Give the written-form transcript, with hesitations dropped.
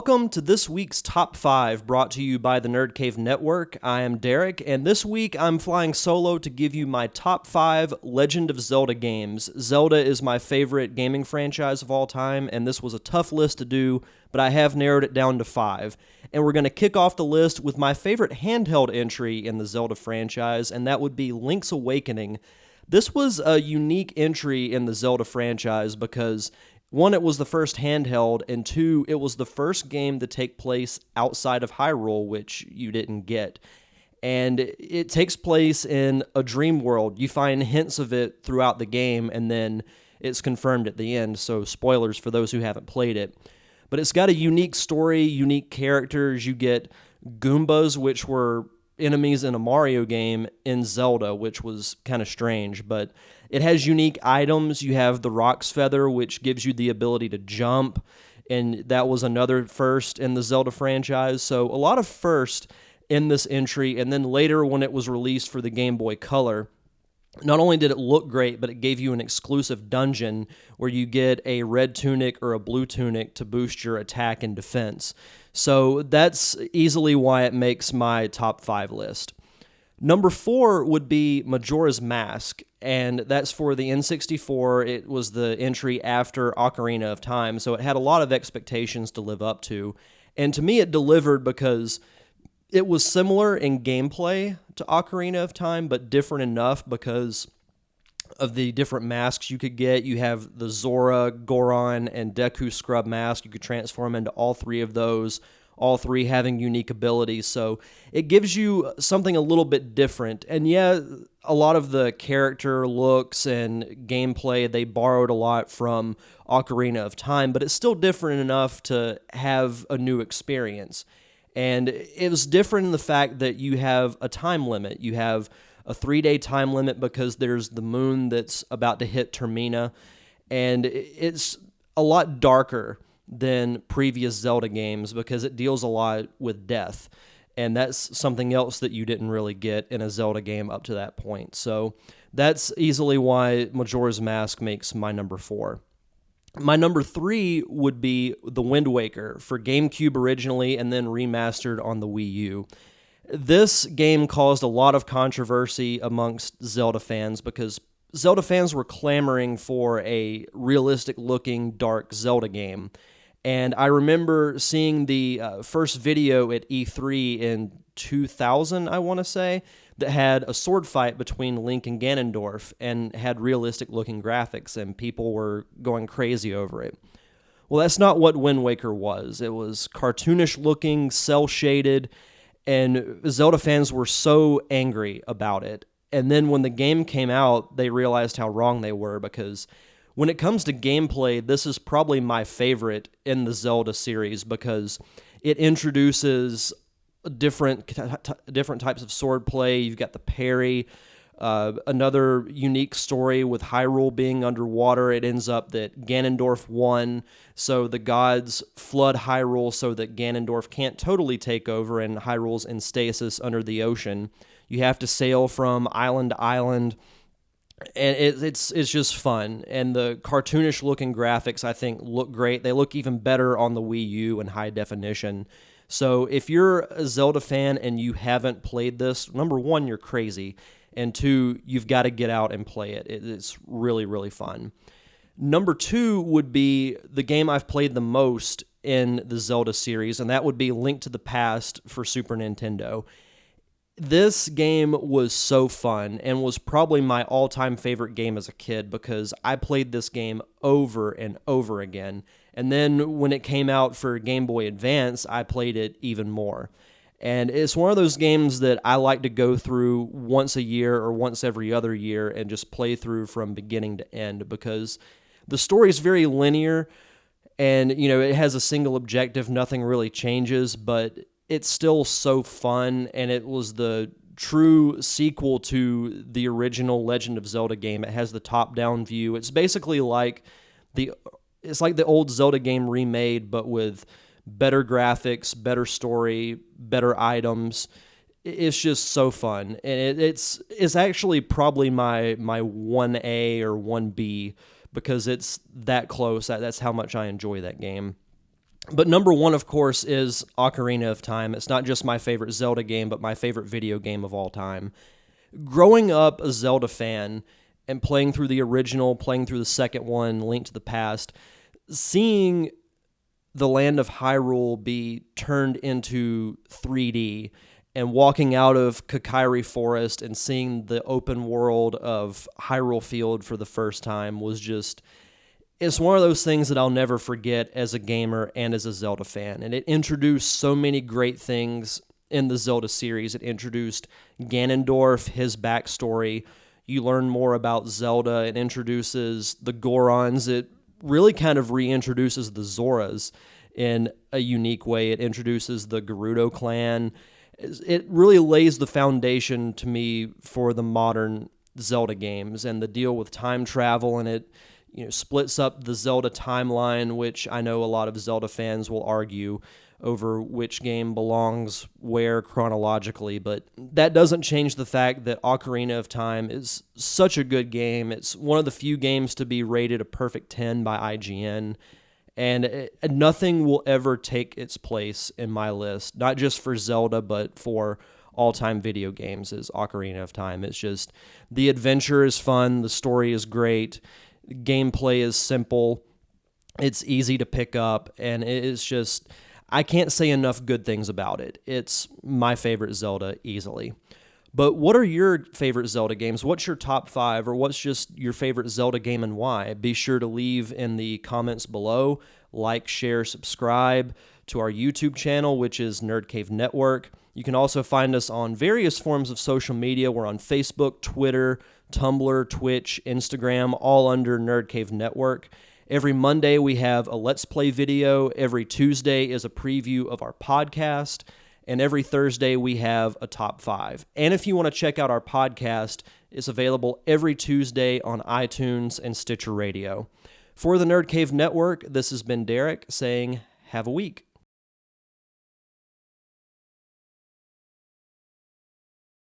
Welcome to this week's Top 5, brought to you by the Nerd Cave Network. I am Derek, and this week I'm flying solo to give you my top 5 Legend of Zelda games. Zelda is my favorite gaming franchise of all time, and this was a tough list to do, but I have narrowed it down to 5. And we're going to kick off the list with my favorite handheld entry in the Zelda franchise, and that would be Link's Awakening. This was a unique entry in the Zelda franchise because, one, it was the first handheld, and two, it was the first game to take place outside of Hyrule, which you didn't get. And it takes place in a dream world. You find hints of it throughout the game, and then it's confirmed at the end, so spoilers for those who haven't played it. But it's got a unique story, unique characters. You get Goombas, which were enemies in a Mario game, in Zelda, which was kind of strange, but it has unique items. You have the Rock's Feather, which gives you the ability to jump, and that was another first in the Zelda franchise. So a lot of first in this entry, and then later when it was released for the Game Boy Color, not only did it look great, but it gave you an exclusive dungeon where you get a red tunic or a blue tunic to boost your attack and defense. So that's easily why it makes my top 5 list. Number 4 would be Majora's Mask, and that's for the N64. It was the entry after Ocarina of Time, so it had a lot of expectations to live up to. And to me, it delivered because it was similar in gameplay to Ocarina of Time, but different enough because of the different masks you could get. You have the Zora, Goron, and Deku Scrub mask. You could transform into all three of those, all three having unique abilities. So it gives you something a little bit different. And yeah, a lot of the character looks and gameplay, they borrowed a lot from Ocarina of Time, but it's still different enough to have a new experience. And it was different in the fact that you have a time limit. You have a 3-day time limit because there's the moon that's about to hit Termina, and it's a lot darker than previous Zelda games because it deals a lot with death, and that's something else that you didn't really get in a Zelda game up to that point. So that's easily why Majora's Mask makes my number 4. My number 3 would be The Wind Waker for GameCube originally and then remastered on the Wii U. This game caused a lot of controversy amongst Zelda fans because Zelda fans were clamoring for a realistic-looking, dark Zelda game. And I remember seeing the first video at E3 in 2000, I want to say, that had a sword fight between Link and Ganondorf and had realistic-looking graphics, and people were going crazy over it. Well, that's not what Wind Waker was. It was cartoonish-looking, cel-shaded, and Zelda fans were so angry about it. And then when the game came out, they realized how wrong they were, because when it comes to gameplay, this is probably my favorite in the Zelda series because it introduces different types of sword play. You've got the parry, another unique story with Hyrule being underwater. It ends up that Ganondorf won, so the gods flood Hyrule so that Ganondorf can't totally take over and Hyrule's in stasis under the ocean. You have to sail from island to island, and it's just fun. And the cartoonish looking graphics, I think, look great. They look even better on the Wii U in high definition. So if you're a Zelda fan and you haven't played this, number 1, you're crazy. And 2, you've got to get out and play it. It's really, really fun. Number 2 would be the game I've played the most in the Zelda series, and that would be Link to the Past for Super Nintendo. This game was so fun and was probably my all-time favorite game as a kid because I played this game over and over again. And then when it came out for Game Boy Advance, I played it even more. And it's one of those games that I like to go through once a year or once every other year and just play through from beginning to end because the story is very linear and, it has a single objective. Nothing really changes, but it's still so fun, and it was the true sequel to the original Legend of Zelda game. It has the top-down view. It's basically like the old Zelda game remade, but with better graphics, better story, better items. It's just so fun, and it's actually probably my 1A or 1B because it's that close. That's how much I enjoy that game. But number one, of course, is Ocarina of Time. It's not just my favorite Zelda game, but my favorite video game of all time. Growing up a Zelda fan and playing through the original, playing through the second one, Link to the Past, seeing the land of Hyrule be turned into 3D and walking out of Kairi Forest and seeing the open world of Hyrule Field for the first time was just, it's one of those things that I'll never forget as a gamer and as a Zelda fan. And it introduced so many great things in the Zelda series. It introduced Ganondorf, his backstory. You learn more about Zelda. It introduces the Gorons. It really kind of reintroduces the Zoras in a unique way. It introduces the Gerudo clan. It really lays the foundation to me for the modern Zelda games and the deal with time travel, and it splits up the Zelda timeline, which I know a lot of Zelda fans will argue over which game belongs where chronologically, but that doesn't change the fact that Ocarina of Time is such a good game. It's one of the few games to be rated a perfect 10 by IGN, and nothing will ever take its place in my list, not just for Zelda, but for all-time video games, is Ocarina of Time. It's just, the adventure is fun, the story is great, gameplay is simple, it's easy to pick up, and it's just, I can't say enough good things about it. It's my favorite Zelda easily. But what are your favorite Zelda games? What's your top 5, or what's just your favorite Zelda game and why? Be sure to leave in the comments below. Like, share, subscribe to our YouTube channel, which is Nerd Cave Network. You can also find us on various forms of social media. We're on Facebook, Twitter, Tumblr, Twitch, Instagram, all under Nerd Cave Network. Every Monday we have a Let's Play video. Every Tuesday is a preview of our podcast. And every Thursday we have a top 5. And if you want to check out our podcast, it's available every Tuesday on iTunes and Stitcher Radio. For the Nerd Cave Network, this has been Derek saying, have a week.